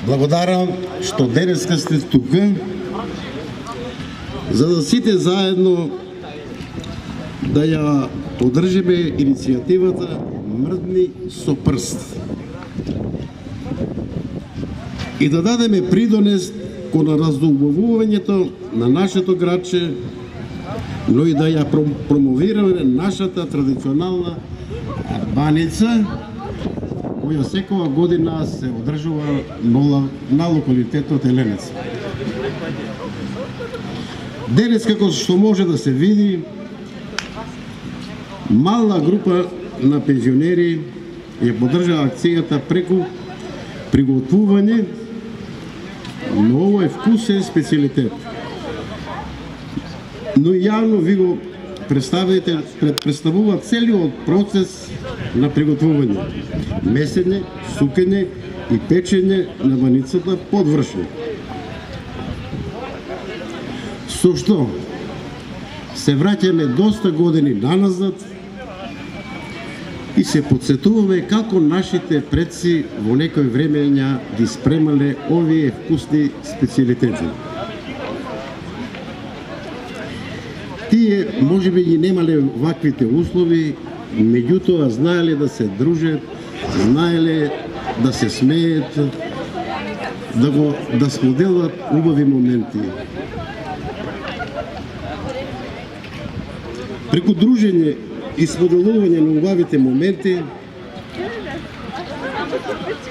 Благодарам што денеска сте тука, за да сите заедно да ја поддржиме иницијативата Мрдни со прст и да дадеме придонес кон разубавувањето на нашето градче, но и да ја промовираме нашата традиционална баница, која секоја година се одржува на локалитетот Еленец. Денес, како што може да се види, мала група на пензионери ја поддржа акцијата преку приготвување на овој вкусен специјалитет. Но јавно ви го представува целиот процес на приготвување, месење, сукење и печење на баницата подвршно. Со што се враќаме доста години наназад и се подсетуваме како нашите предци во некој времења ги спремале овие вкусни специјалитети. Тие можеби ги немале ваквите услови, меѓутоа знаеле да се дружат, знаеле да се смеят, да споделат убави моменти. Преку дружење и споделување на убавите моменти,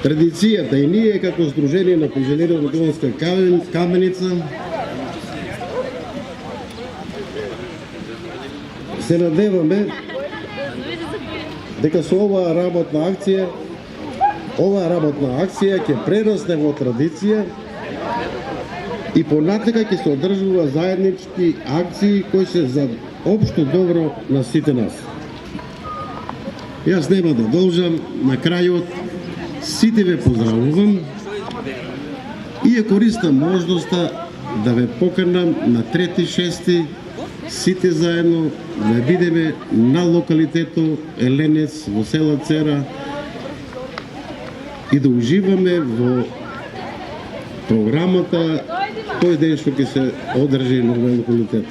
традицијата и ние како Сдружение на пензионери од Македонска Каменица се надеваме дека со оваа работна акција ќе прерасне во традиција и понатака ќе се одржува заеднички акции кои се за општо добро на сите нас. Јас нема да должам, на крајот сите ве поздравувам и ја користам можноста да ве поканам на 3-6 сите заедно да бидеме на локалитетот Еленец во села Цера и да уживаме во програмата тој ден што ќе се одржи на овој локалитет.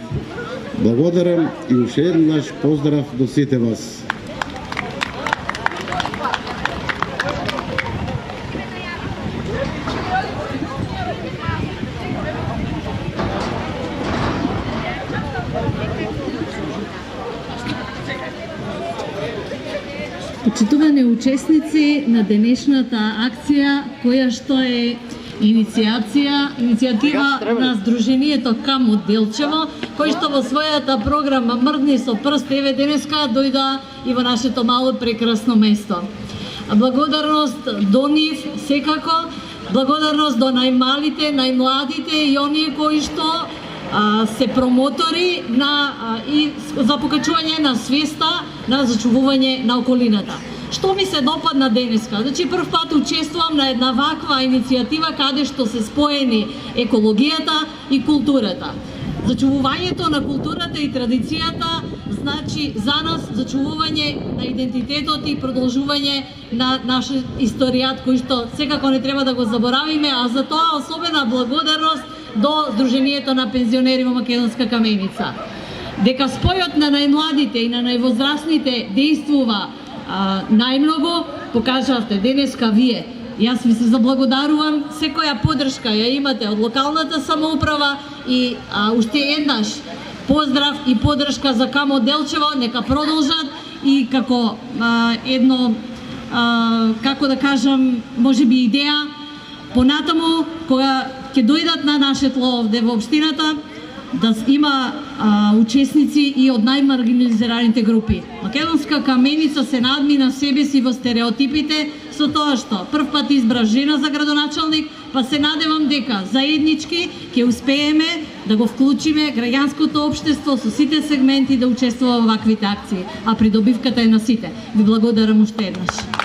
Благодарам и уште еднаш поздрав до сите вас. Почитувани учесници на денешната акција, која што е иницијатива на Сдруженијето Камо Делчево, кој што во својата програма Мрдни со прст еве денеска дојда и во нашето мало прекрасно место. Благодарност до нив секако, благодарност до најмалите, најмладите и оние кои што се промотори и за покачување на свеста на зачувување на околината. Што ми се допадна денеска? Значи, прв пат учествувам на една ваква иницијатива каде што се споени екологијата и културата. Зачувувањето на културата и традицијата значи за нас зачувување на идентитетот и продолжување на нашиот историјат кој што секако не треба да го заборавиме, а за тоа особена благодарност до Сдруженијето на пензионери во Македонска Каменица. Дека спојот на најмладите и на највозрастните действува најмногу, покажавте денеска вие. Јас ви се заблагодарувам, секоја поддршка ја имате од локалната самоуправа и уште еднаш поздрав и поддршка за Камо Делчево, нека продолжат и како едно, како да кажам, можеби идеја, понатаму, кога ќе дојдат на нашето овде во општината, да има учесници и од најмаргинализираните групи. Македонска Каменица се надмина себе си во стереотипите со тоа што прв пат избра жена за градоначалник, па се надевам дека заеднички ќе успееме да го вклучиме граѓанското општество со сите сегменти да учествува во ваквите акции, а придобивката е на сите. Ви благодарам уште еднаш.